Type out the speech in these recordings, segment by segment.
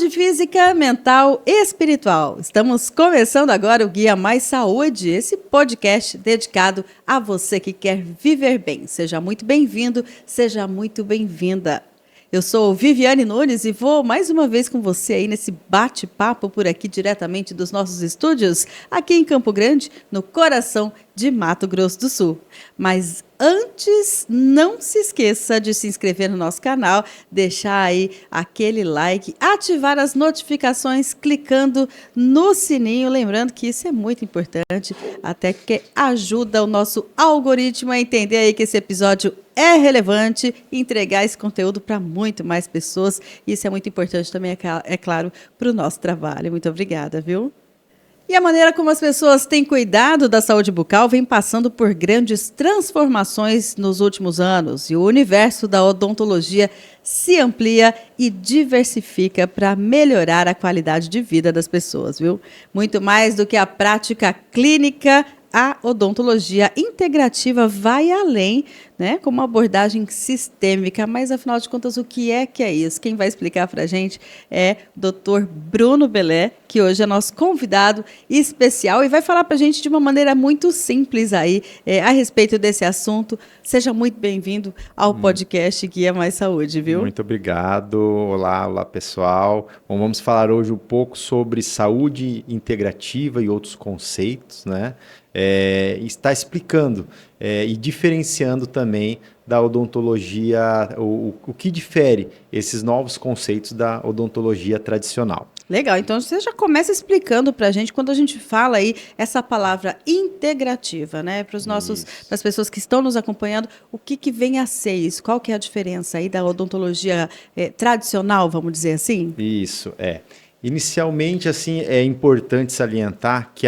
Saúde física, mental e espiritual. Estamos começando agora o Guia Mais Saúde, esse podcast dedicado a você que quer viver bem. Seja muito bem-vindo, seja muito bem-vinda. Eu sou Viviane Nunes e vou mais uma vez com você aí nesse bate-papo por aqui diretamente dos nossos estúdios, aqui em Campo Grande, no coração de Mato Grosso do Sul. Mas antes, não se esqueça de se inscrever no nosso canal, deixar aí aquele like, ativar as notificações clicando no sininho, lembrando que isso é muito importante, até que ajuda o nosso algoritmo a entender aí que esse episódio é relevante e entregar esse conteúdo para muito mais pessoas. Isso é muito importante também, é claro, para o nosso trabalho. Muito obrigada, viu? E a maneira como as pessoas têm cuidado da saúde bucal vem passando por grandes transformações nos últimos anos. E o universo da odontologia se amplia e diversifica para melhorar a qualidade de vida das pessoas, viu? Muito mais do que a prática clínica, a odontologia integrativa vai além, né, com uma abordagem sistêmica, mas afinal de contas, o que é isso? Quem vai explicar para a gente é o Dr. Bruno Belé, que hoje é nosso convidado especial e vai falar para a gente de uma maneira muito simples aí a respeito desse assunto. Seja muito bem-vindo ao podcast Guia Mais Saúde, viu? Muito obrigado. Olá pessoal. Bom, vamos falar hoje um pouco sobre saúde integrativa e outros conceitos, né? Está explicando e diferenciando também da odontologia, o que difere esses novos conceitos da odontologia tradicional. Legal, então você já começa explicando para a gente, quando a gente fala aí essa palavra integrativa, né? Para as pessoas que estão nos acompanhando, o que vem a ser isso? Qual que é a diferença aí da odontologia tradicional, vamos dizer assim? Isso, Inicialmente, assim, é importante salientar que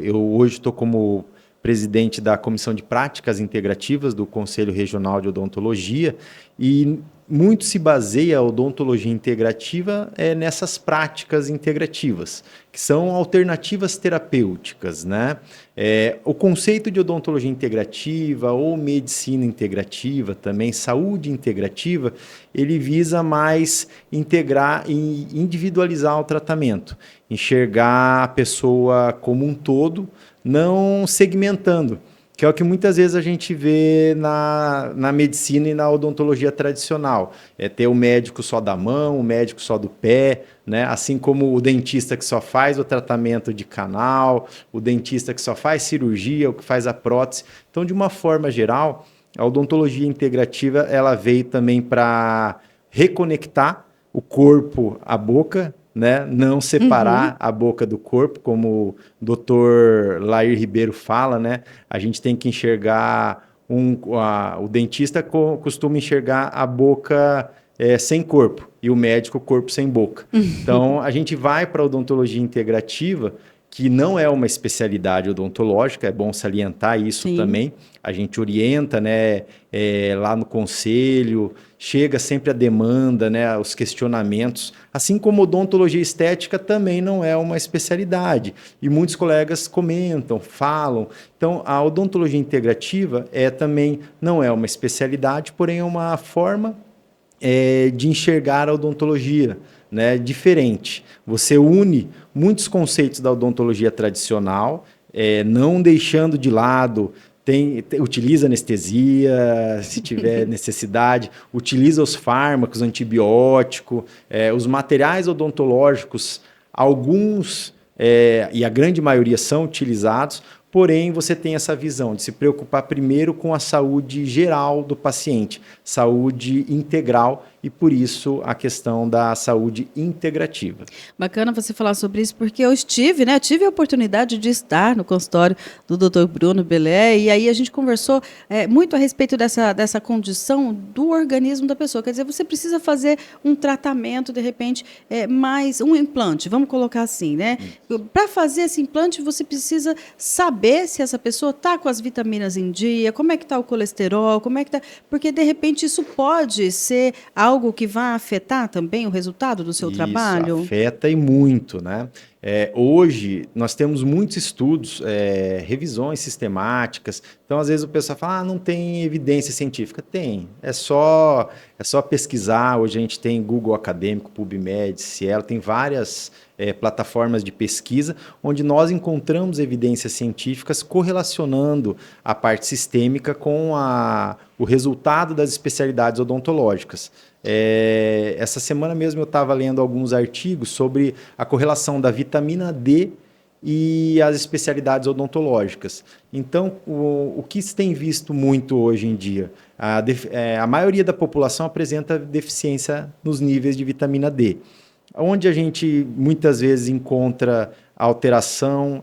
eu hoje estou como presidente da Comissão de Práticas Integrativas do Conselho Regional de Odontologia e muito se baseia a odontologia integrativa nessas práticas integrativas, que são alternativas terapêuticas, né? O conceito de odontologia integrativa ou medicina integrativa, também saúde integrativa, ele visa mais integrar e individualizar o tratamento, enxergar a pessoa como um todo, não segmentando, que é o que muitas vezes a gente vê na medicina e na odontologia tradicional. Ter o médico só da mão, o médico só do pé, né? Assim como o dentista que só faz o tratamento de canal, o dentista que só faz cirurgia, o que faz a prótese. Então, de uma forma geral, a odontologia integrativa ela veio também para reconectar o corpo à boca, né? Não separar a boca do corpo, como o Dr. Lair Ribeiro fala, né? A gente tem que enxergar, o dentista costuma enxergar a boca sem corpo e o médico o corpo sem boca. Então, a gente vai para a odontologia integrativa, que não é uma especialidade odontológica, é bom salientar isso. Sim. Também. A gente orienta, né, lá no conselho, chega sempre a demanda, né, os questionamentos, assim como odontologia estética também não é uma especialidade. E muitos colegas comentam, falam. Então, a odontologia integrativa também não é uma especialidade, porém é uma forma de enxergar a odontologia, né, diferente. Você une muitos conceitos da odontologia tradicional, não deixando de lado, utiliza anestesia, se tiver necessidade, utiliza os fármacos, antibiótico, os materiais odontológicos, alguns, e a grande maioria são utilizados, porém você tem essa visão de se preocupar primeiro com a saúde geral do paciente, saúde integral, e por isso a questão da saúde integrativa. Bacana você falar sobre isso, porque eu tive a oportunidade de estar no consultório do Dr. Bruno Belé, e aí a gente conversou muito a respeito dessa condição do organismo da pessoa. Quer dizer, você precisa fazer um tratamento, de repente, mais um implante, vamos colocar assim, né? Para fazer esse implante, você precisa saber se essa pessoa está com as vitaminas em dia, como é que está o colesterol, como é que está... Porque, de repente, isso pode ser algo que vai afetar também o resultado do seu trabalho? Isso, afeta e muito, né? Hoje, nós temos muitos estudos, revisões sistemáticas. Então, às vezes, o pessoal fala, não tem evidência científica. Tem, é só pesquisar. Hoje a gente tem Google Acadêmico, PubMed, Cielo, tem várias plataformas de pesquisa, onde nós encontramos evidências científicas correlacionando a parte sistêmica com o resultado das especialidades odontológicas. Essa semana mesmo eu estava lendo alguns artigos sobre a correlação da vitamina D e as especialidades odontológicas. Então, o que se tem visto muito hoje em dia? A maioria da população apresenta deficiência nos níveis de vitamina D, onde a gente muitas vezes encontra alteração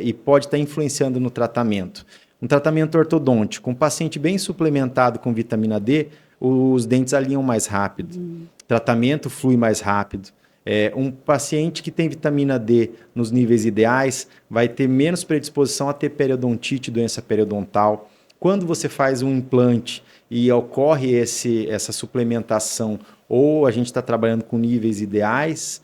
e pode estar influenciando no tratamento. Um tratamento ortodôntico, um paciente bem suplementado com vitamina D, os dentes alinham mais rápido, tratamento flui mais rápido. Um paciente que tem vitamina D nos níveis ideais vai ter menos predisposição a ter periodontite, doença periodontal. Quando você faz um implante e ocorre essa suplementação, ou a gente está trabalhando com níveis ideais,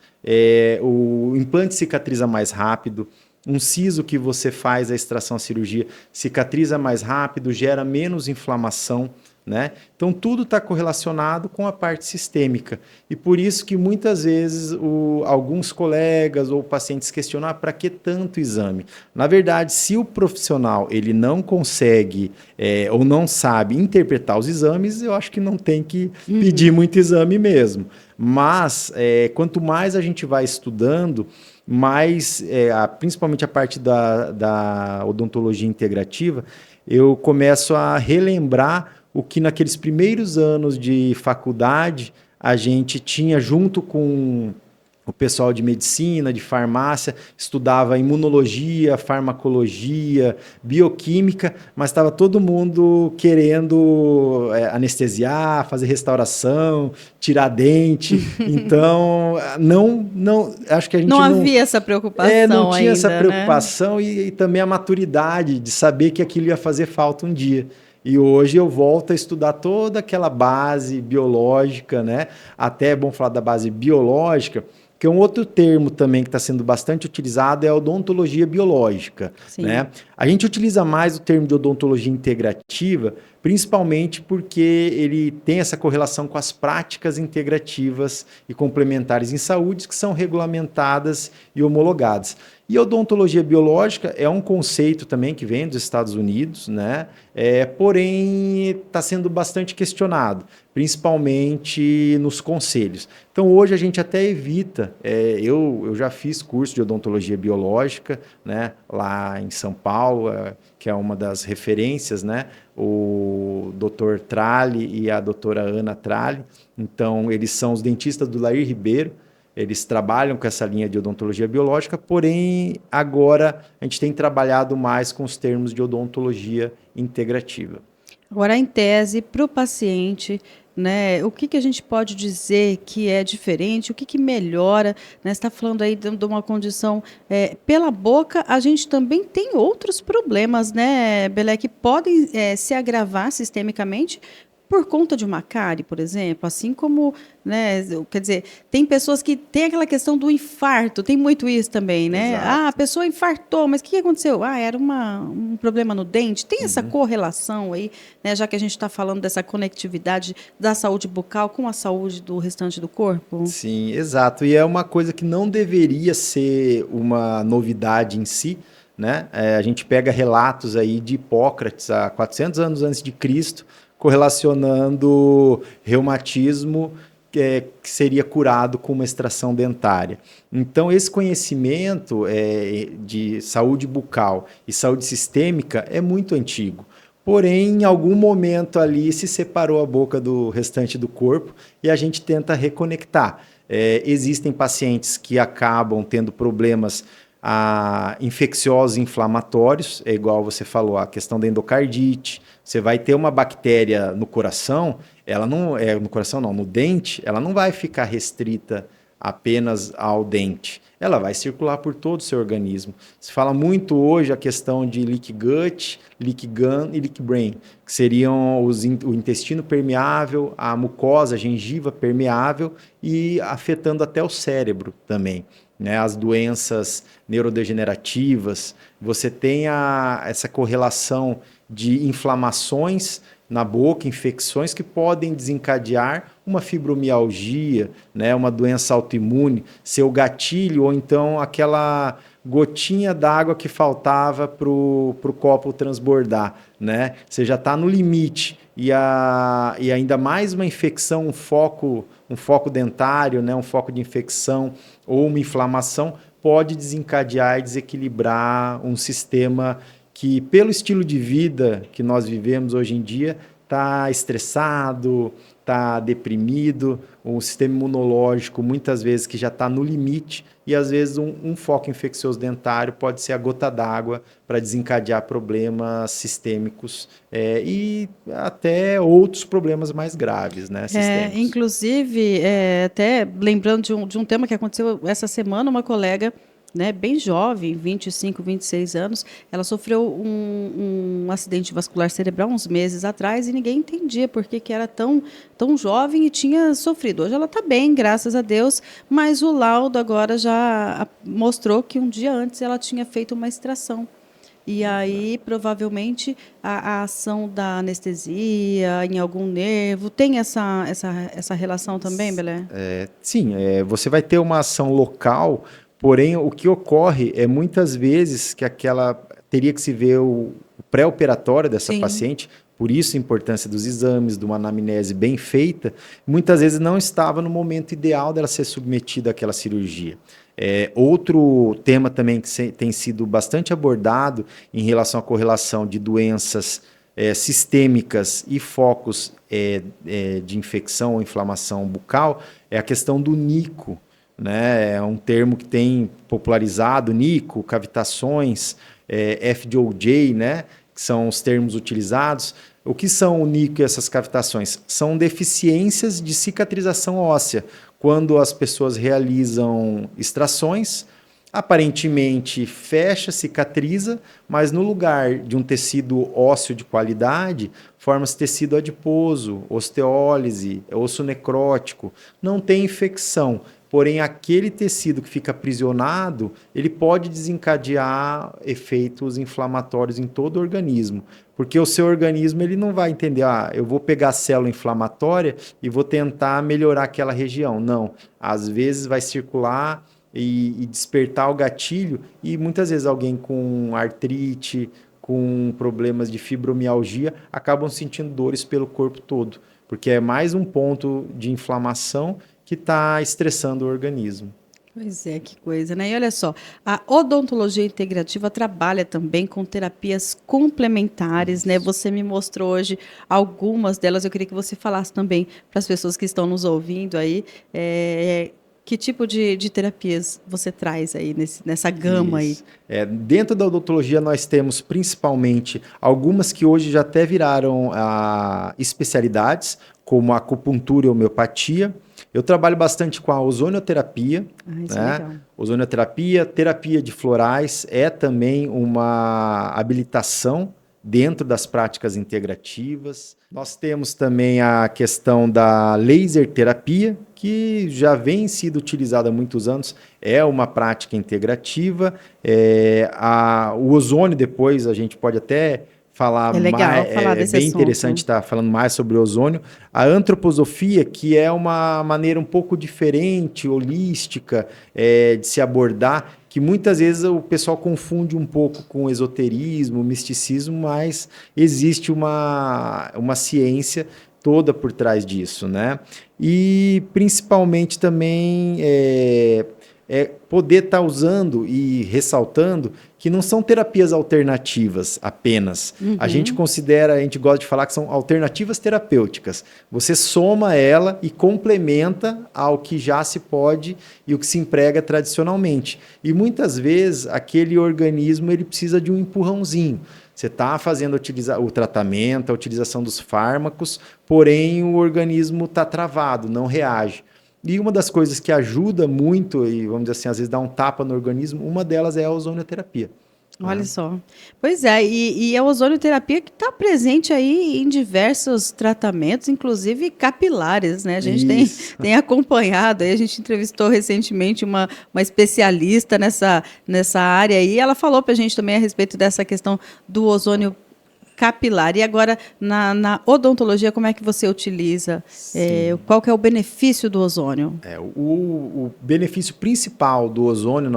o implante cicatriza mais rápido. Um siso que você faz a extração, a cirurgia, cicatriza mais rápido, gera menos inflamação, né? Então, tudo está correlacionado com a parte sistêmica. E por isso que muitas vezes alguns colegas ou pacientes questionam para que tanto exame? Na verdade, se o profissional ele não consegue ou não sabe interpretar os exames, eu acho que não tem que pedir muito exame mesmo. Mas, quanto mais a gente vai estudando, mais, principalmente a parte da odontologia integrativa, eu começo a relembrar o que naqueles primeiros anos de faculdade a gente tinha junto com o pessoal de medicina, de farmácia, estudava imunologia, farmacologia, bioquímica, mas estava todo mundo querendo anestesiar, fazer restauração, tirar dente. Então, acho que a gente não havia essa preocupação não tinha ainda, essa preocupação, né? e também a maturidade de saber que aquilo ia fazer falta um dia. E hoje eu volto a estudar toda aquela base biológica, né? Até é bom falar da base biológica, que é um outro termo também que está sendo bastante utilizado, é a odontologia biológica. Né? A gente utiliza mais o termo de odontologia integrativa, principalmente porque ele tem essa correlação com as práticas integrativas e complementares em saúde, que são regulamentadas e homologadas. E a odontologia biológica é um conceito também que vem dos Estados Unidos, né? Porém está sendo bastante questionado, principalmente nos conselhos. Então hoje a gente até evita, eu já fiz curso de odontologia biológica, né? Lá em São Paulo, que é uma das referências, né? O Dr. Tralli e a doutora Ana Tralli. Então eles são os dentistas do Lair Ribeiro. Eles trabalham com essa linha de odontologia biológica, porém, agora a gente tem trabalhado mais com os termos de odontologia integrativa. Agora, em tese, para o paciente, né, o que a gente pode dizer que é diferente, o que melhora? Né? Você está falando aí de uma condição pela boca, a gente também tem outros problemas, né, Belé, que podem se agravar sistemicamente por conta de uma cárie, por exemplo, assim como, né, quer dizer, tem pessoas que têm aquela questão do infarto, tem muito isso também, né? Exato. A pessoa infartou, mas o que aconteceu? Era um problema no dente. Tem essa correlação aí, né, já que a gente está falando dessa conectividade da saúde bucal com a saúde do restante do corpo? Sim, exato. E é uma coisa que não deveria ser uma novidade em si, né? A gente pega relatos aí de Hipócrates, há 400 anos antes de Cristo, correlacionando reumatismo que seria curado com uma extração dentária. Então, esse conhecimento de saúde bucal e saúde sistêmica é muito antigo. Porém, em algum momento ali se separou a boca do restante do corpo e a gente tenta reconectar. Existem pacientes que acabam tendo problemas infecciosos inflamatórios, é igual você falou, a questão da endocardite. Você vai ter uma bactéria no coração, ela não no coração não, no dente, ela não vai ficar restrita apenas ao dente. Ela vai circular por todo o seu organismo. Se fala muito hoje a questão de leaky gut, leaky gun e leaky brain, que seriam o intestino permeável, a mucosa, a gengiva permeável e afetando até o cérebro também. Né, as doenças neurodegenerativas, você tem essa correlação de inflamações na boca, infecções que podem desencadear uma fibromialgia, né, uma doença autoimune, ser o gatilho ou então aquela gotinha d'água que faltava para o copo transbordar. Né? Você já está no limite e ainda mais uma infecção, um foco dentário, né, um foco de infecção ou uma inflamação pode desencadear e desequilibrar um sistema que, pelo estilo de vida que nós vivemos hoje em dia, está estressado, está deprimido, o sistema imunológico muitas vezes que já está no limite e às vezes um foco infeccioso dentário pode ser a gota d'água para desencadear problemas sistêmicos e até outros problemas mais graves, né, sistêmicos. Inclusive, até lembrando de um tema que aconteceu essa semana, uma colega, né, bem jovem, 25, 26 anos, ela sofreu um acidente vascular cerebral uns meses atrás e ninguém entendia por que era tão jovem e tinha sofrido. Hoje ela está bem, graças a Deus, mas o laudo agora já mostrou que um dia antes ela tinha feito uma extração. E aí, provavelmente, a ação da anestesia em algum nervo tem essa relação também, Belé? Sim, você vai ter uma ação local. Porém, o que ocorre é muitas vezes que teria que se ver o pré-operatório dessa paciente, por isso a importância dos exames, de uma anamnese bem feita, muitas vezes não estava no momento ideal dela ser submetida àquela cirurgia. Outro tema também que tem sido bastante abordado em relação à correlação de doenças sistêmicas e focos de infecção ou inflamação bucal é a questão do NICO. Né? É um termo que tem popularizado, NICO, cavitações, FDOJ, né? Que são os termos utilizados. O que são o NICO e essas cavitações? São deficiências de cicatrização óssea. Quando as pessoas realizam extrações, aparentemente fecha, cicatriza, mas no lugar de um tecido ósseo de qualidade, forma-se tecido adiposo, osteólise, osso necrótico, não tem infecção. Porém, aquele tecido que fica aprisionado, ele pode desencadear efeitos inflamatórios em todo o organismo. Porque o seu organismo ele não vai entender, eu vou pegar a célula inflamatória e vou tentar melhorar aquela região. Não, às vezes vai circular e despertar o gatilho e muitas vezes alguém com artrite, com problemas de fibromialgia, acabam sentindo dores pelo corpo todo. Porque é mais um ponto de inflamação que está estressando o organismo. Pois é, que coisa, né? E olha só, a odontologia integrativa trabalha também com terapias complementares, né? Você me mostrou hoje algumas delas, eu queria que você falasse também para as pessoas que estão nos ouvindo aí, que tipo de terapias você traz aí nessa gama aí? Dentro da odontologia nós temos principalmente algumas que hoje já até viraram especialidades, como a acupuntura e homeopatia. Eu trabalho bastante com a ozonioterapia, né? Ozonioterapia, terapia de florais é também uma habilitação dentro das práticas integrativas. Nós temos também a questão da laser terapia, que já vem sido utilizada há muitos anos, é uma prática integrativa. O ozônio, depois a gente pode até falar mais, falar desse bem assunto. Interessante estar falando mais sobre o ozônio. A antroposofia, que é uma maneira um pouco diferente, holística, de se abordar, que muitas vezes o pessoal confunde um pouco com esoterismo, misticismo, mas existe uma ciência toda por trás disso, né? E principalmente também poder estar usando e ressaltando que não são terapias alternativas apenas. Uhum. A gente gosta de falar que são alternativas terapêuticas. Você soma ela e complementa ao que já se pode e o que se emprega tradicionalmente. E muitas vezes aquele organismo ele precisa de um empurrãozinho. Você está fazendo o tratamento, a utilização dos fármacos, porém o organismo está travado, não reage. E uma das coisas que ajuda muito, e vamos dizer assim, às vezes dá um tapa no organismo, uma delas é a ozonioterapia. Olha só. Pois é, e a ozonioterapia que está presente aí em diversos tratamentos, inclusive capilares, né? A gente tem acompanhado, aí a gente entrevistou recentemente uma especialista nessa área aí, ela falou para a gente também a respeito dessa questão do ozônio capilar. E agora, na odontologia, como é que você utiliza? Qual que é o benefício do ozônio? O benefício principal do ozônio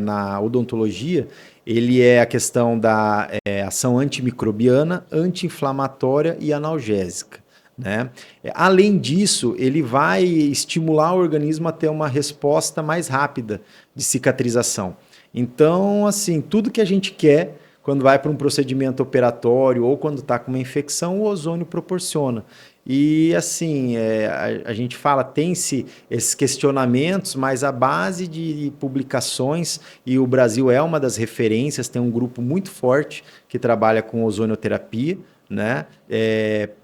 na odontologia, ele é a questão da ação antimicrobiana, anti-inflamatória e analgésica, né? Além disso, ele vai estimular o organismo a ter uma resposta mais rápida de cicatrização. Então, assim, tudo que a gente quer quando vai para um procedimento operatório ou quando está com uma infecção, o ozônio proporciona. E assim, a gente fala, tem-se esses questionamentos, mas a base de publicações, e o Brasil é uma das referências, tem um grupo muito forte que trabalha com ozonioterapia, né?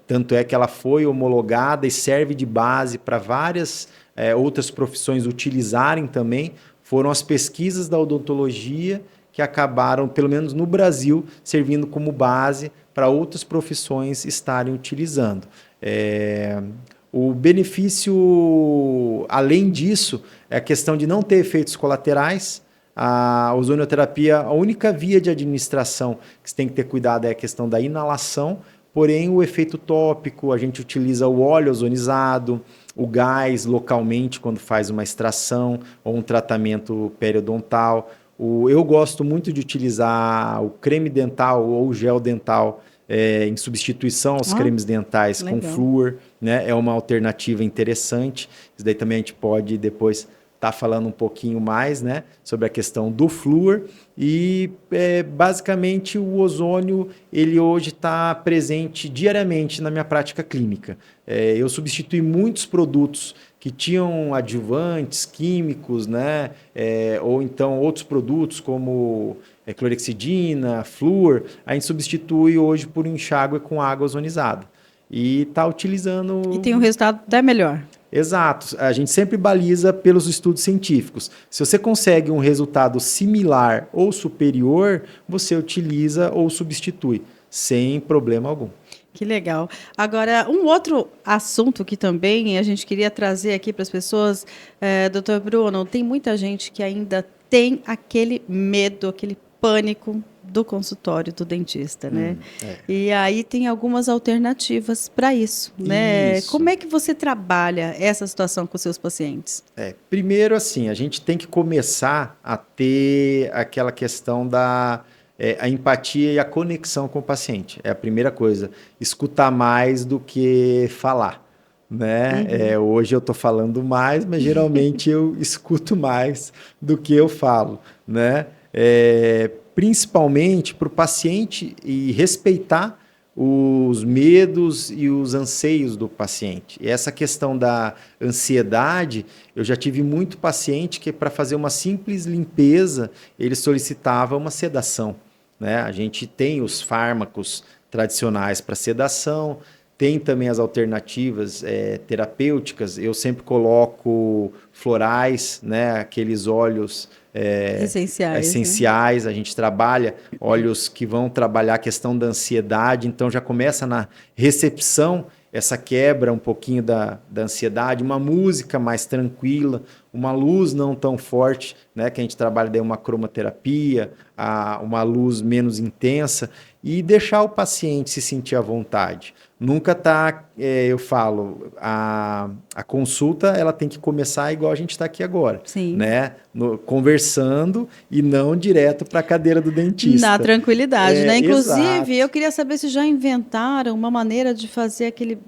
Tanto é que ela foi homologada e serve de base para várias outras profissões utilizarem também, foram as pesquisas da odontologia que acabaram, pelo menos no Brasil, servindo como base para outras profissões estarem utilizando. O benefício, além disso, é a questão de não ter efeitos colaterais. A ozonioterapia, a única via de administração que você tem que ter cuidado é a questão da inalação, porém o efeito tópico, a gente utiliza o óleo ozonizado, o gás localmente quando faz uma extração ou um tratamento periodontal. Eu gosto muito de utilizar o creme dental ou o gel dental em substituição aos cremes dentais com flúor, né? É uma alternativa interessante. Isso daí também a gente pode depois estar falando um pouquinho mais, né, sobre a questão do flúor. E basicamente o ozônio ele hoje está presente diariamente na minha prática clínica. Eu substituí muitos produtos que tinham adjuvantes químicos, né? Ou então outros produtos como clorexidina, flúor, a gente substitui hoje por enxágue com água ozonizada. E está utilizando... E tem um resultado até melhor. Exato. A gente sempre baliza pelos estudos científicos. Se você consegue um resultado similar ou superior, você utiliza ou substitui, sem problema algum. Que legal. Agora, um outro assunto que também a gente queria trazer aqui para as pessoas, doutor Bruno, tem muita gente que ainda tem aquele medo, aquele pânico do consultório do dentista, né? E aí tem algumas alternativas para isso, né? Isso. Como é que você trabalha essa situação com seus pacientes? Primeiro, assim, a gente tem que começar a ter aquela questão da a empatia e a conexão com o paciente. É a primeira coisa. Escutar mais do que falar, né? Hoje eu estou falando mais, mas geralmente eu escuto mais do que eu falo, né? Principalmente para o paciente e respeitar os medos e os anseios do paciente. E essa questão da ansiedade, eu já tive muito paciente que para fazer uma simples limpeza, ele solicitava uma sedação, né? A gente tem os fármacos tradicionais para sedação, tem também as alternativas terapêuticas. Eu sempre coloco florais, né? Aqueles óleos essenciais. Né? A gente trabalha óleos que vão trabalhar a questão da ansiedade, então já começa na recepção essa quebra um pouquinho da ansiedade, uma música mais tranquila, uma luz não tão forte, né, que a gente trabalha daí uma cromoterapia, uma luz menos intensa, e deixar o paciente se sentir à vontade. Nunca tá, eu falo, a consulta ela tem que começar igual a gente está aqui agora, né? Conversando e não direto para a cadeira do dentista. Na tranquilidade, né? Inclusive, exato. Eu queria saber se já inventaram uma maneira de fazer aquele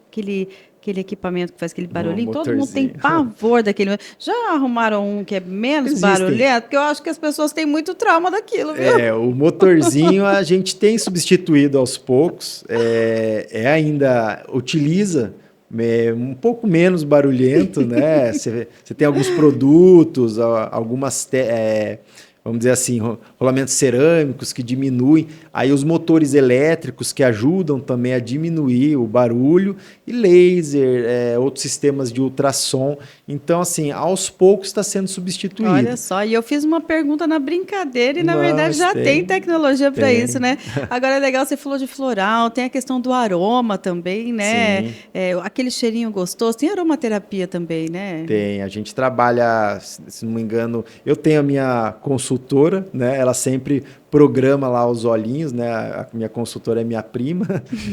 equipamento que faz aquele barulhinho. Todo mundo tem pavor daquele. Já arrumaram um que é menos barulhento? Porque eu acho que as pessoas têm muito trauma daquilo, viu? O motorzinho a gente tem substituído aos poucos. Ainda utiliza um pouco menos barulhento, né? Você tem alguns produtos, algumas vamos dizer assim, rolamentos cerâmicos que diminuem, aí os motores elétricos que ajudam também a diminuir o barulho, e laser, outros sistemas de ultrassom. Então, assim, aos poucos está sendo substituído. Olha só, e eu fiz uma pergunta na brincadeira e, na verdade, já tem tecnologia para isso, né? Agora é legal, você falou de floral, tem a questão do aroma também, né? Aquele cheirinho gostoso. Tem aromaterapia também, né? Tem, a gente trabalha, se não me engano, eu tenho a minha consultora, né? Ela sempre programa lá os olhinhos, né? A minha consultora é minha prima,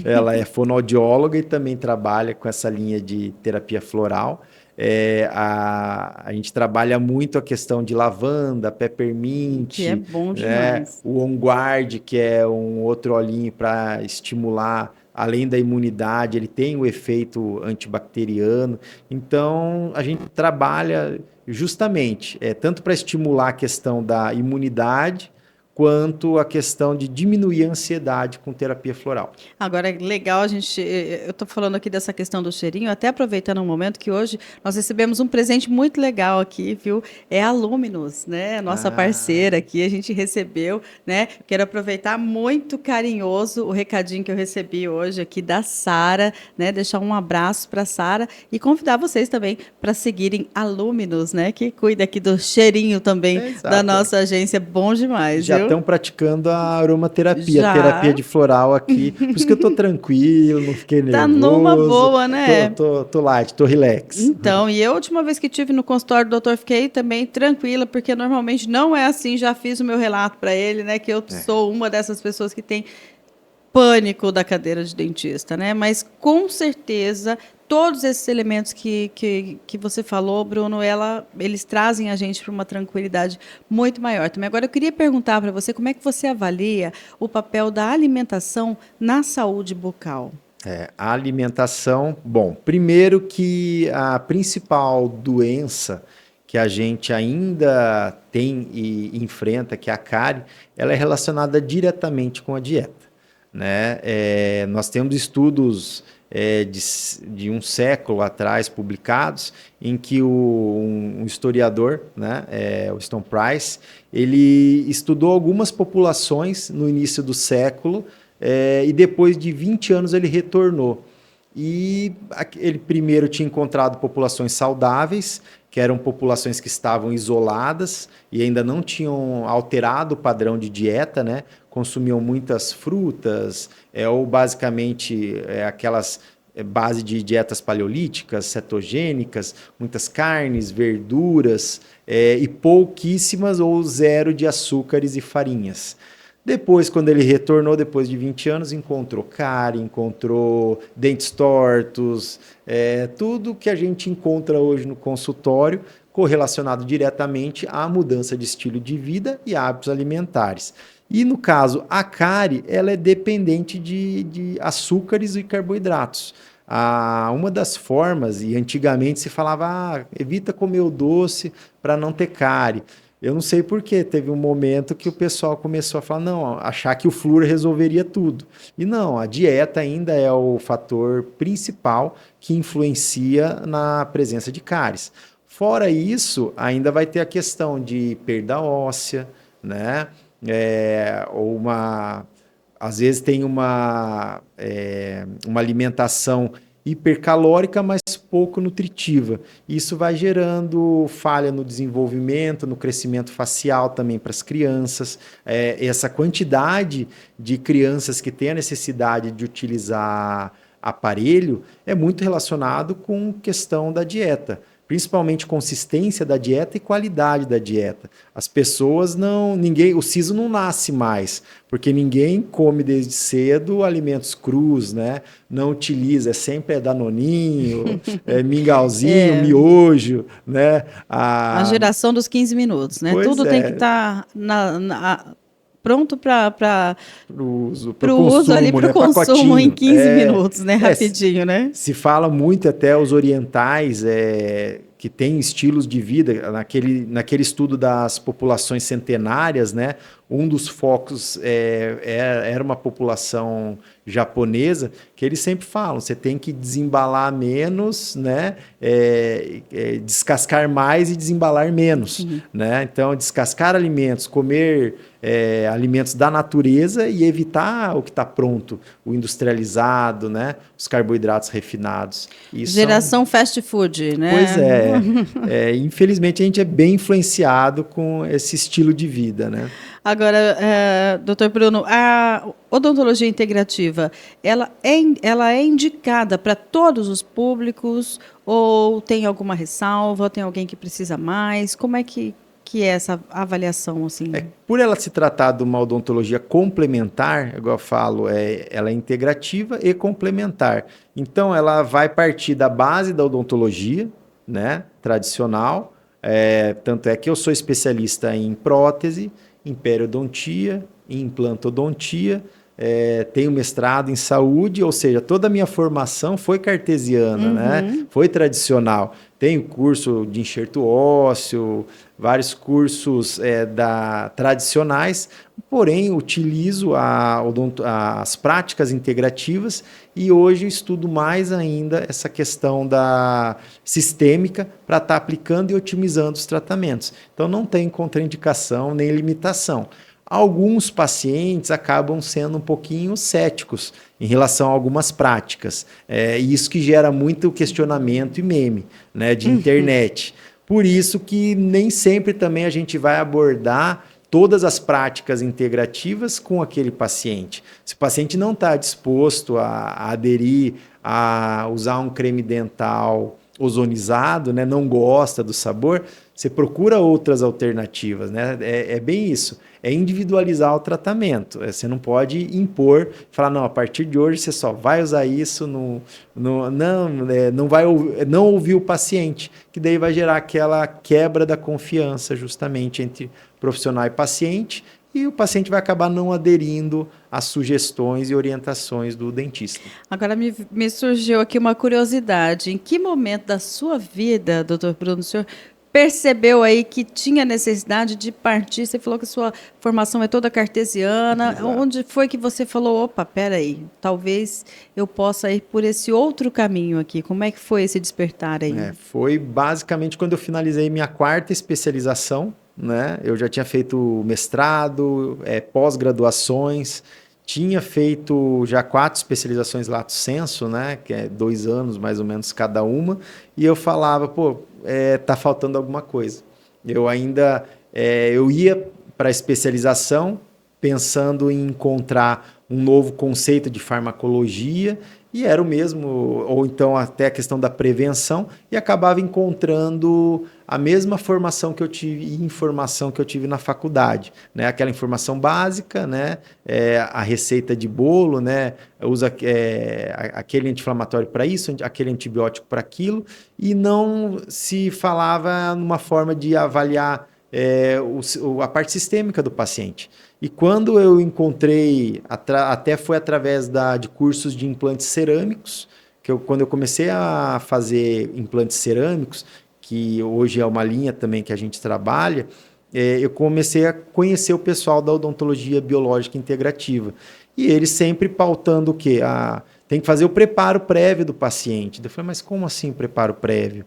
ela é fonoaudióloga e também trabalha com essa linha de terapia floral. A gente trabalha muito a questão de lavanda, peppermint, que é bom né? demais. O On Guard, que é um outro olhinho para estimular, além da imunidade, ele tem o efeito antibacteriano. Então, a gente trabalha justamente, tanto para estimular a questão da imunidade, quanto a questão de diminuir a ansiedade com terapia floral. Agora, é legal eu estou falando aqui dessa questão do cheirinho, até aproveitando um momento que hoje nós recebemos um presente muito legal aqui, viu? É a Luminous, né? Nossa parceira aqui, a gente recebeu, né? Quero aproveitar muito carinhoso o recadinho que eu recebi hoje aqui da Sara, né? Deixar um abraço para a Sara e convidar vocês também para seguirem a Luminous, né? Que cuida aqui do cheirinho também da nossa agência, bom demais, já viu? Estão praticando a aromaterapia, Já. terapia de floral aqui. Por isso que eu tô tranquilo, não fiquei nervoso. Tá numa boa, né? Tô light, tô relax. Então, e a última vez que tive no consultório do doutor, fiquei também tranquila, porque normalmente não é assim, já fiz o meu relato para ele, né? Que eu sou uma dessas pessoas que tem pânico da cadeira de dentista, né? Mas com certeza todos esses elementos que você falou, Bruno, eles trazem a gente para uma tranquilidade muito maior. Também agora eu queria perguntar para você como é que você avalia o papel da alimentação na saúde bucal. A alimentação, bom, primeiro que a principal doença que a gente ainda tem e enfrenta, que é a cárie, ela é relacionada diretamente com a dieta, né? Nós temos estudos de um século atrás publicados, em que um historiador, né, o Stone Price, ele estudou algumas populações no início do século, e depois de 20 anos ele retornou. E ele primeiro tinha encontrado populações saudáveis, que eram populações que estavam isoladas e ainda não tinham alterado o padrão de dieta, né? Consumiam muitas frutas, ou basicamente aquelas base de dietas paleolíticas, cetogênicas, muitas carnes, verduras, e pouquíssimas ou zero de açúcares e farinhas. Depois, quando ele retornou, depois de 20 anos, encontrou cárie, encontrou dentes tortos, tudo que a gente encontra hoje no consultório, correlacionado diretamente à mudança de estilo de vida e hábitos alimentares. E no caso, a cárie, ela é dependente de açúcares e carboidratos. Uma das formas, e antigamente se falava, evita comer o doce para não ter cárie. Eu não sei porquê, teve um momento que o pessoal começou a falar, não, achar que o flúor resolveria tudo. E não, a dieta ainda é o fator principal que influencia na presença de cáries. Fora isso, ainda vai ter a questão de perda óssea, né? Às vezes tem uma alimentação hipercalórica, mas pouco nutritiva. Isso vai gerando falha no desenvolvimento, no crescimento facial também para as crianças. Essa quantidade de crianças que têm a necessidade de utilizar aparelho é muito relacionado com questão da dieta. Principalmente consistência da dieta e qualidade da dieta. As pessoas o siso não nasce mais, porque ninguém come desde cedo alimentos crus, né? Não utiliza, sempre danoninho, mingauzinho, miojo, né? A geração dos 15 minutos, né? Tudo tem que estar pronto para o uso ali, para o consumo em 15 minutos, né? Rapidinho, né? Se fala muito até os orientais que têm estilos de vida, naquele estudo das populações centenárias, né? Um dos focos era uma população japonesa, que eles sempre falam, você tem que desembalar menos, né? Descascar mais e desembalar menos, né? Então, descascar alimentos, comer alimentos da natureza e evitar o que está pronto, o industrializado, né? Os carboidratos refinados. Isso Geração fast food, né? Pois infelizmente a gente é bem influenciado com esse estilo de vida, né? Agora, doutor Bruno, a odontologia integrativa, ela é indicada para todos os públicos ou tem alguma ressalva, tem alguém que precisa mais? Como é que é essa avaliação? Assim? Por ela se tratar de uma odontologia complementar, igual eu falo, ela é integrativa e complementar. Então, ela vai partir da base da odontologia, né, tradicional, tanto é que eu sou especialista em prótese, em periodontia, em implantodontia, tenho mestrado em saúde, ou seja, toda a minha formação foi cartesiana, né? Foi tradicional. Tenho curso de enxerto ósseo, vários cursos tradicionais, porém utilizo as práticas integrativas e hoje estudo mais ainda essa questão da sistêmica para estar aplicando e otimizando os tratamentos. Então não tem contraindicação nem limitação. Alguns pacientes acabam sendo um pouquinho céticos em relação a algumas práticas. Isso que gera muito questionamento e meme, né, de internet. Por isso que nem sempre também a gente vai abordar todas as práticas integrativas com aquele paciente. Se o paciente não está disposto a aderir a usar um creme dental ozonizado, né, não gosta do sabor, você procura outras alternativas, né? É bem isso. É individualizar o tratamento. Você não pode impor, falar, não, a partir de hoje você só vai usar isso, não vai não ouvir o paciente, que daí vai gerar aquela quebra da confiança justamente entre profissional e paciente, e o paciente vai acabar não aderindo às sugestões e orientações do dentista. Agora me surgiu aqui uma curiosidade. Em que momento da sua vida, doutor Bruno, o senhor percebeu aí que tinha necessidade de partir? Você falou que a sua formação é toda cartesiana. Exato. Onde foi que você falou, opa, peraí, talvez eu possa ir por esse outro caminho aqui? Como é que foi esse despertar aí? Foi basicamente quando eu finalizei minha 4ª especialização, né? Eu já tinha feito mestrado, pós-graduações, tinha feito já 4 especializações lato sensu, né? Que é 2 anos mais ou menos cada uma, e eu falava, tá faltando alguma coisa. Eu ainda eu ia para a especialização pensando em encontrar um novo conceito de farmacologia, e era o mesmo, ou então até a questão da prevenção, e acabava encontrando a mesma formação que eu tive e informação que eu tive na faculdade, né? Aquela informação básica, né? A receita de bolo, né? Usa aquele anti-inflamatório para isso, aquele antibiótico para aquilo, e não se falava numa forma de avaliar a parte sistêmica do paciente. E quando eu encontrei, até foi através de cursos de implantes cerâmicos, quando eu comecei a fazer implantes cerâmicos, que hoje é uma linha também que a gente trabalha, eu comecei a conhecer o pessoal da odontologia biológica integrativa. E eles sempre pautando o quê? Tem que fazer o preparo prévio do paciente. Eu falei, mas como assim preparo prévio?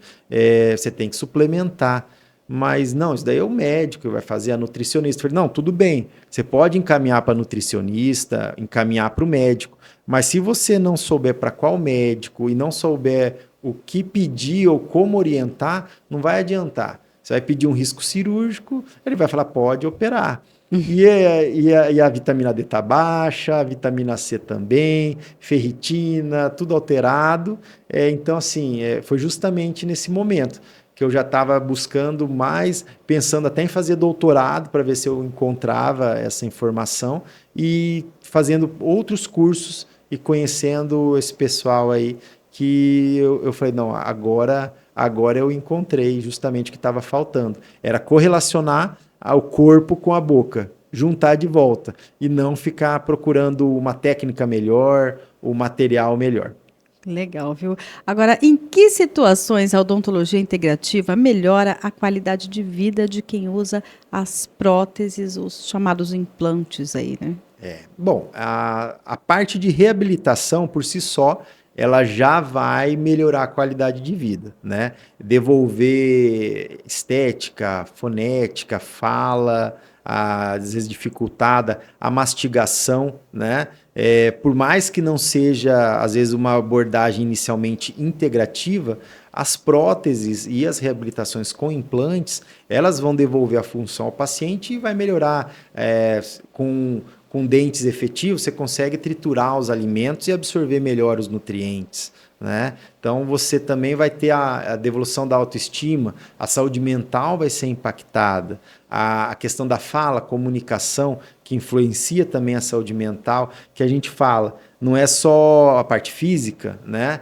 Você tem que suplementar. Mas não, isso daí é o médico que vai fazer, a nutricionista. Eu falei, não, tudo bem, você pode encaminhar para nutricionista, encaminhar para o médico, mas se você não souber para qual médico e não souber o que pedir ou como orientar, não vai adiantar. Você vai pedir um risco cirúrgico, ele vai falar, pode operar. E a vitamina D está baixa, a vitamina C também, ferritina, tudo alterado. Então, assim, foi justamente nesse momento que eu já estava buscando mais, pensando até em fazer doutorado para ver se eu encontrava essa informação e fazendo outros cursos e conhecendo esse pessoal aí que eu falei, não, agora eu encontrei justamente o que estava faltando. Era correlacionar o corpo com a boca, juntar de volta e não ficar procurando uma técnica melhor, o material melhor. Legal, viu? Agora, em que situações a odontologia integrativa melhora a qualidade de vida de quem usa as próteses, os chamados implantes aí, né? Bom, a parte de reabilitação por si só, ela já vai melhorar a qualidade de vida, né? Devolver estética, fonética, fala, às vezes dificultada, a mastigação, né? Por mais que não seja, às vezes, uma abordagem inicialmente integrativa, as próteses e as reabilitações com implantes, elas vão devolver a função ao paciente e vai melhorar com dentes efetivos, você consegue triturar os alimentos e absorver melhor os nutrientes, né? Então, você também vai ter a devolução da autoestima, a saúde mental vai ser impactada, a questão da fala, comunicação, que influencia também a saúde mental, que a gente fala, não é só a parte física, né?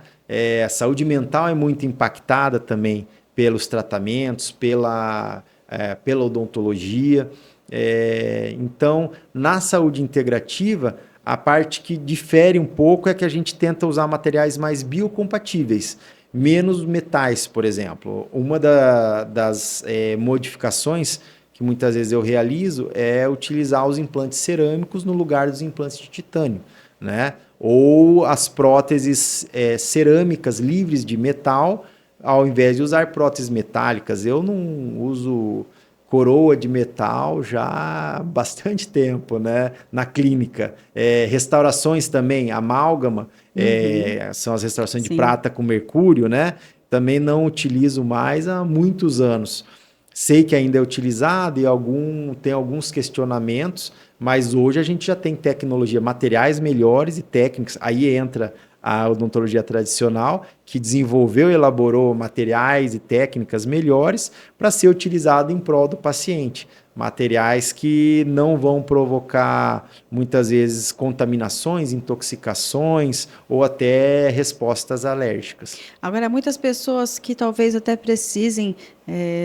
A saúde mental é muito impactada também pelos tratamentos, pela odontologia. Então, na saúde integrativa, a parte que difere um pouco é que a gente tenta usar materiais mais biocompatíveis, menos metais, por exemplo. Uma das modificações que muitas vezes eu realizo é utilizar os implantes cerâmicos no lugar dos implantes de titânio, né? Ou as próteses cerâmicas livres de metal, ao invés de usar próteses metálicas. Eu não uso coroa de metal já há bastante tempo, né? Na clínica. Restaurações também, amálgama, são as restaurações de prata com mercúrio, né? Também não utilizo mais há muitos anos. Sei que ainda é utilizado e tem alguns questionamentos, mas hoje a gente já tem tecnologia, materiais melhores e técnicas. Aí entra a odontologia tradicional, que desenvolveu e elaborou materiais e técnicas melhores para ser utilizado em prol do paciente. Materiais que não vão provocar, muitas vezes, contaminações, intoxicações ou até respostas alérgicas. Agora, muitas pessoas que talvez até precisem,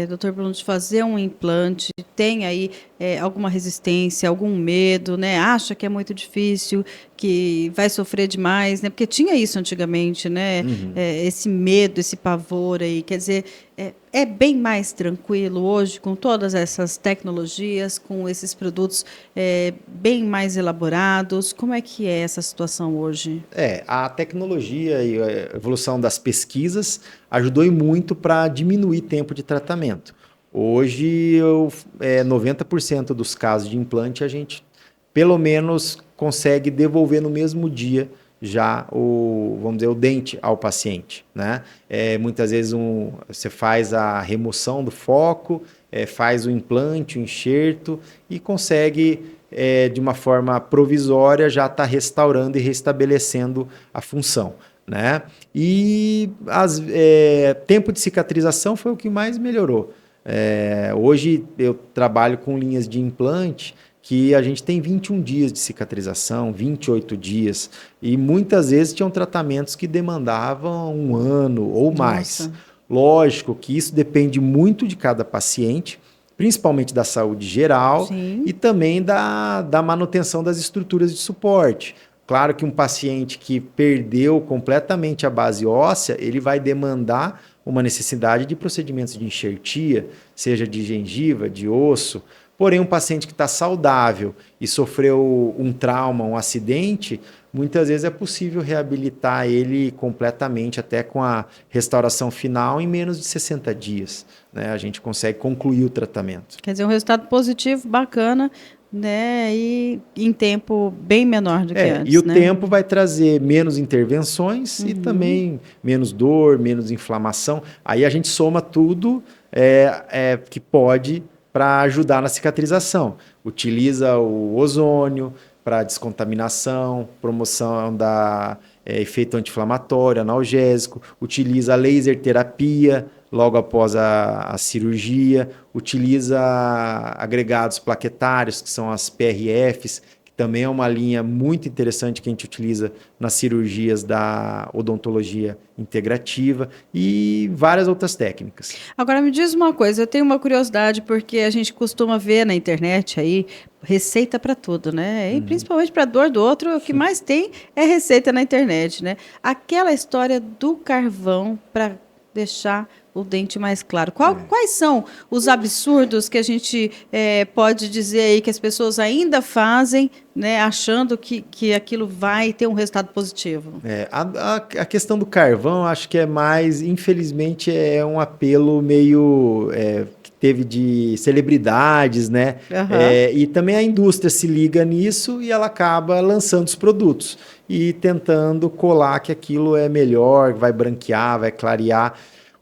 doutor Bruno, de fazer um implante, tem aí alguma resistência, algum medo, né? Acha que é muito difícil, que vai sofrer demais, né? Porque tinha isso antigamente, né? Esse medo, esse pavor aí. Quer dizer, é bem mais tranquilo hoje com todas essas tecnologias, com esses produtos bem mais elaborados. Como é que é essa situação hoje? A tecnologia e a evolução das pesquisas ajudou e muito para diminuir tempo de tratamento. Hoje, 90% dos casos de implante, a gente, pelo menos, consegue devolver no mesmo dia já vamos dizer, o dente ao paciente, né? Muitas vezes você faz a remoção do foco, faz o implante, o enxerto e consegue, de uma forma provisória, já estar restaurando e restabelecendo a função, né? E tempo de cicatrização foi o que mais melhorou. Hoje eu trabalho com linhas de implante que a gente tem 21 dias de cicatrização, 28 dias, e muitas vezes tinham tratamentos que demandavam 1 ano ou mais. Nossa. Lógico que isso depende muito de cada paciente, principalmente da saúde geral. Sim. E também da manutenção das estruturas de suporte. Claro que um paciente que perdeu completamente a base óssea, ele vai demandar uma necessidade de procedimentos de enxertia, seja de gengiva, de osso. Porém, um paciente que está saudável e sofreu um trauma, um acidente, muitas vezes é possível reabilitar ele completamente, até com a restauração final, em menos de 60 dias. Né? A gente consegue concluir o tratamento. Quer dizer, um resultado positivo, bacana, né? E em tempo bem menor do que antes. E o né? tempo vai trazer menos intervenções e também menos dor, menos inflamação. Aí a gente soma tudo que pode para ajudar na cicatrização. Utiliza o ozônio para descontaminação, promoção da efeito anti-inflamatório, analgésico, utiliza a laser terapia logo após a cirurgia, utiliza agregados plaquetários, que são as PRFs, que também é uma linha muito interessante que a gente utiliza nas cirurgias da odontologia integrativa e várias outras técnicas. Agora me diz uma coisa, eu tenho uma curiosidade porque a gente costuma ver na internet aí receita para tudo, né? E principalmente para dor do outro, o que mais tem é receita na internet, né? Aquela história do carvão para deixar o dente mais claro. Quais são os absurdos que a gente pode dizer aí que as pessoas ainda fazem, né, achando que aquilo vai ter um resultado positivo? A questão do carvão, acho que é mais, infelizmente, é um apelo meio que teve de celebridades, né? Uhum. E também a indústria se liga nisso e ela acaba lançando os produtos e tentando colar que aquilo é melhor, vai branquear, vai clarear.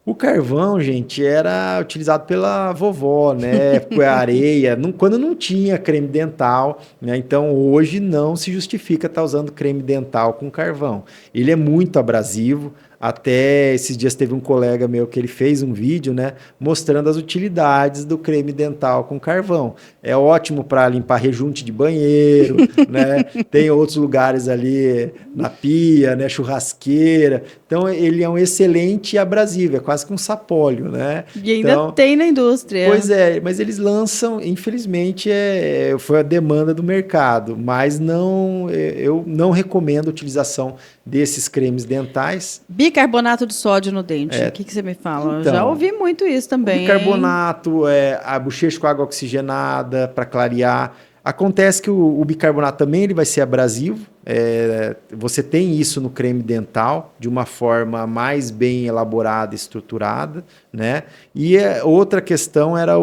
O carvão, gente, era utilizado pela vovó, né? Com a areia, quando não tinha creme dental, né? Então hoje não se justifica estar usando creme dental com carvão. Ele é muito abrasivo. Até esses dias teve um colega meu que ele fez um vídeo, né, mostrando as utilidades do creme dental com carvão. É ótimo para limpar rejunte de banheiro, né? Tem outros lugares ali na pia, né, churrasqueira. Então ele é um excelente abrasivo, é quase que um sapólio, né? E ainda Então, tem na indústria. pois é, mas eles lançam, infelizmente, foi a demanda do mercado, mas não, eu não recomendo a utilização desses cremes dentais. Bicarbonato de sódio no dente. O que você me fala? Eu já Então, ouvi muito isso o também, hein? bicarbonato, a bochecha com água oxigenada para clarear. Acontece que o bicarbonato também ele vai ser abrasivo. Você tem isso no creme dental de uma forma mais bem elaborada e estruturada, né? E outra questão era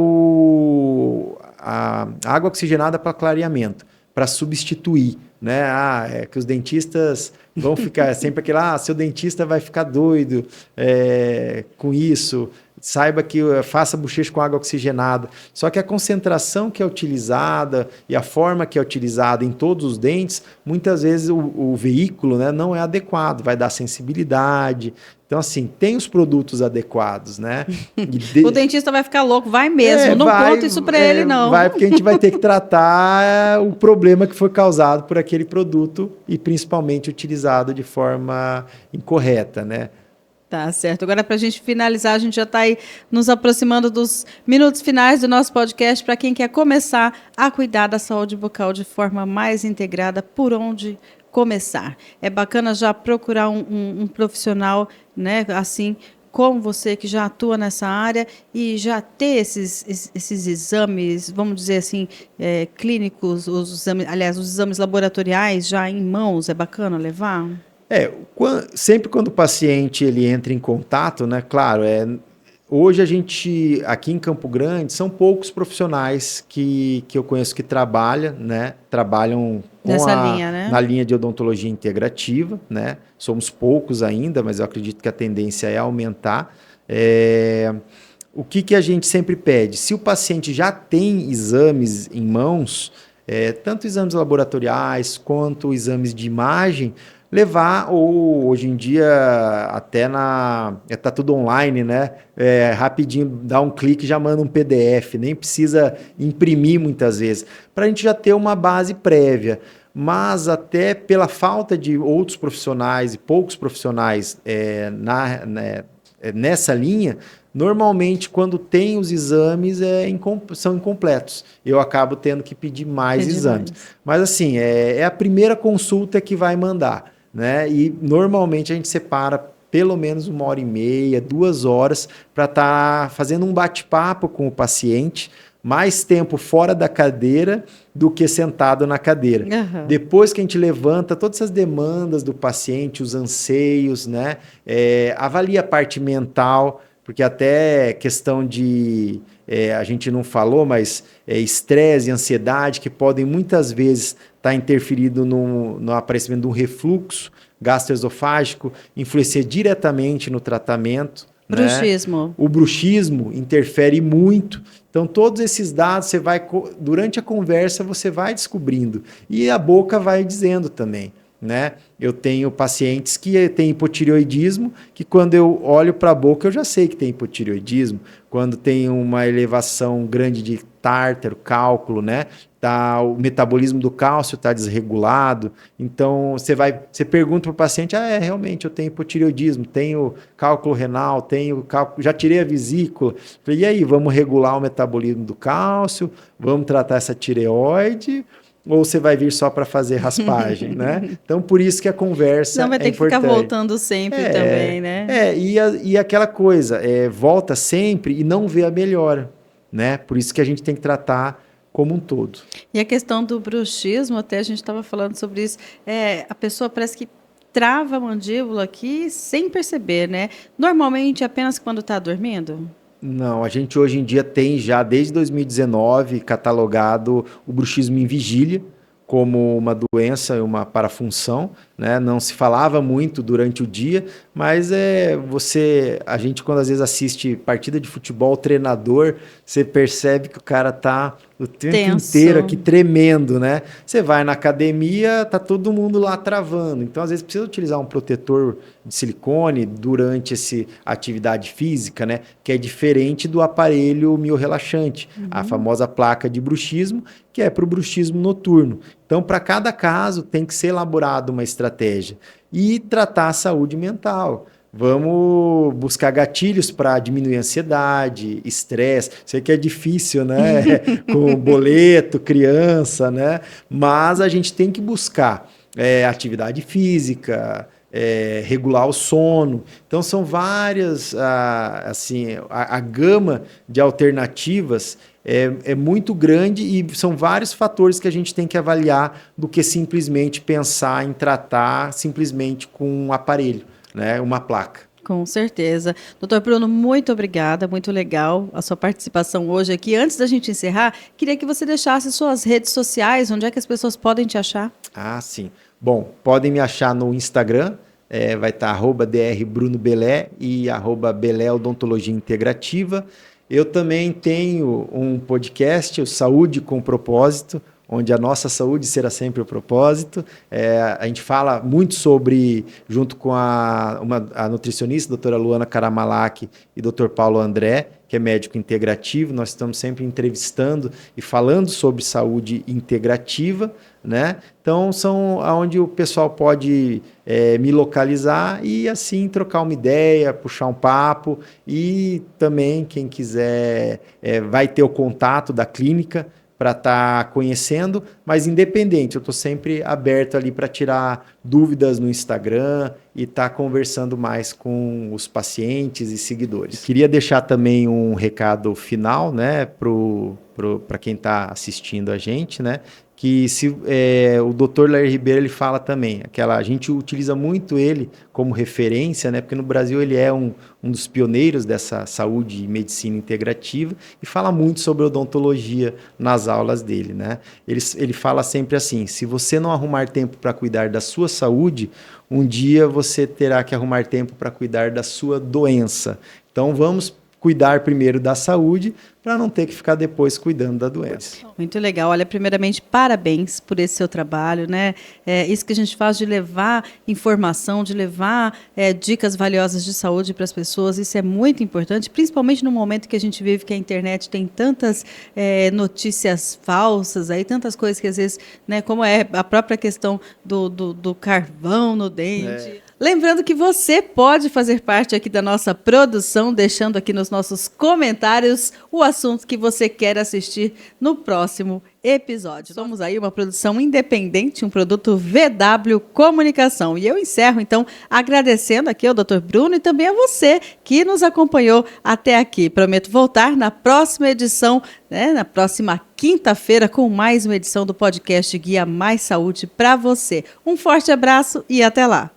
a água oxigenada para clareamento, para substituir, né? Que os dentistas vão ficar sempre aquele, seu dentista vai ficar doido com isso. Saiba que faça bochecha com água oxigenada. Só que a concentração que é utilizada e a forma que é utilizada em todos os dentes, muitas vezes o veículo, né, não é adequado, vai dar sensibilidade. Então, assim, tem os produtos adequados, né? O dentista vai ficar louco, vai mesmo. Não conta isso para ele, não. Vai, porque a gente vai ter que tratar o problema que foi causado por aquele produto e principalmente utilizado de forma incorreta, né? Tá certo. Agora, para a gente finalizar, a gente já está aí nos aproximando dos minutos finais do nosso podcast. Para quem quer começar a cuidar da saúde bucal de forma mais integrada, por onde começar? É bacana já procurar um profissional, né, assim como você, que já atua nessa área e já ter esses exames, vamos dizer assim, clínicos, os exames laboratoriais já em mãos. É bacana levar? Sempre quando o paciente ele entra em contato, né? Claro, hoje a gente, aqui em Campo Grande, são poucos profissionais que eu conheço que trabalham Nessa linha, né? na linha de odontologia integrativa, né? Somos poucos ainda, mas eu acredito que a tendência é aumentar. O que a gente sempre pede? Se o paciente já tem exames em mãos, tanto exames laboratoriais quanto exames de imagem, levar, ou hoje em dia até tá tudo online, né? Rapidinho, dá um clique, já manda um PDF, nem precisa imprimir muitas vezes, para a gente já ter uma base prévia. Mas até pela falta de outros profissionais e poucos profissionais nessa linha, normalmente quando tem os exames são incompletos. Eu acabo tendo que pedir mais exames. Mas assim, é a primeira consulta que vai mandar, né? E normalmente a gente separa pelo menos 1h30, 2 horas para estar fazendo um bate-papo com o paciente, mais tempo fora da cadeira do que sentado na cadeira. Uhum. Depois que a gente levanta todas essas demandas do paciente, os anseios, né? Avalia a parte mental, porque até questão de, a gente não falou, mas estresse e ansiedade que podem muitas vezes estar interferindo no aparecimento de um refluxo gastroesofágico, influencia diretamente no tratamento. Bruxismo. Né? O bruxismo interfere muito. Então, todos esses dados, durante a conversa, você vai descobrindo. E a boca vai dizendo também. Né? Eu tenho pacientes que têm hipotireoidismo, que quando eu olho para a boca eu já sei que tem hipotireoidismo. Quando tem uma elevação grande de tártaro, cálculo, né? O metabolismo do cálcio está desregulado. Então você pergunta para o paciente: realmente eu tenho hipotireoidismo, tenho cálculo renal, já tirei a vesícula. Falei, e aí, vamos regular o metabolismo do cálcio, vamos tratar essa tireoide, ou você vai vir só para fazer raspagem, né? Então, por isso que a conversa não vai ter é que ficar importante. voltando sempre também, né? E aquela coisa, volta sempre e não vê a melhora, né? Por isso que a gente tem que tratar como um todo. E a questão do bruxismo, até a gente estava falando sobre isso, a pessoa parece que trava a mandíbula aqui sem perceber, né? Normalmente apenas quando está dormindo? Não, a gente hoje em dia tem já, desde 2019, catalogado o bruxismo em vigília como uma doença, uma parafunção, né? Não se falava muito durante o dia, mas a gente quando às vezes assiste partida de futebol, o treinador, você percebe que o cara tá o tempo tenso. inteiro aqui tremendo, né? Você vai na academia, tá todo mundo lá travando. Então, às vezes, precisa utilizar um protetor de silicone durante essa atividade física, né? Que é diferente do aparelho miorrelaxante, a famosa placa de bruxismo, que é para o bruxismo noturno. Então, para cada caso, tem que ser elaborada uma estratégia. E tratar a saúde mental. Vamos buscar gatilhos para diminuir a ansiedade, estresse. Sei que é difícil, né? Com boleto, criança, né? Mas a gente tem que buscar atividade física, regular o sono. Então, são várias, a gama de alternativas é muito grande e são vários fatores que a gente tem que avaliar do que simplesmente pensar em tratar simplesmente com um aparelho, né? Uma placa. Com certeza. Doutor Bruno, muito obrigada, muito legal a sua participação hoje aqui. Antes da gente encerrar, queria que você deixasse suas redes sociais, onde é que as pessoas podem te achar? Ah, sim. Bom, podem me achar no Instagram, vai estar @drbruno_belé e @belé Odontologia Integrativa. Eu também tenho um podcast, o Saúde com Propósito, onde a nossa saúde será sempre o propósito. A gente fala muito sobre, junto com a nutricionista, a doutora Luana Karamalak e doutor Paulo André, que é médico integrativo. Nós estamos sempre entrevistando e falando sobre saúde integrativa, né? Então, são onde o pessoal pode me localizar e, assim, trocar uma ideia, puxar um papo. E também, quem quiser, vai ter o contato da clínica para estar conhecendo, mas independente, eu estou sempre aberto ali para tirar dúvidas no Instagram e estar conversando mais com os pacientes e seguidores. Queria deixar também um recado final, né, para quem está assistindo a gente, né, que o Dr. Lair Ribeiro ele fala também, a gente utiliza muito ele como referência, né, porque no Brasil ele é um dos pioneiros dessa saúde e medicina integrativa e fala muito sobre odontologia nas aulas dele, né? Ele fala sempre assim, se você não arrumar tempo para cuidar da sua saúde, um dia você terá que arrumar tempo para cuidar da sua doença. Então vamos cuidar primeiro da saúde para não ter que ficar depois cuidando da doença. Muito legal. Olha, primeiramente, parabéns por esse seu trabalho, né? Isso que a gente faz de levar informação, de levar dicas valiosas de saúde para as pessoas, isso é muito importante, principalmente no momento que a gente vive que a internet tem tantas notícias falsas, aí, tantas coisas que às vezes, né, como é a própria questão do carvão no dente. Lembrando que você pode fazer parte aqui da nossa produção, deixando aqui nos nossos comentários o assunto que você quer assistir no próximo episódio. Somos aí uma produção independente, um produto VW Comunicação. E eu encerro, então, agradecendo aqui ao Dr. Bruno e também a você que nos acompanhou até aqui. Prometo voltar na próxima edição, né, na próxima quinta-feira, com mais uma edição do podcast Guia Mais Saúde para você. Um forte abraço e até lá!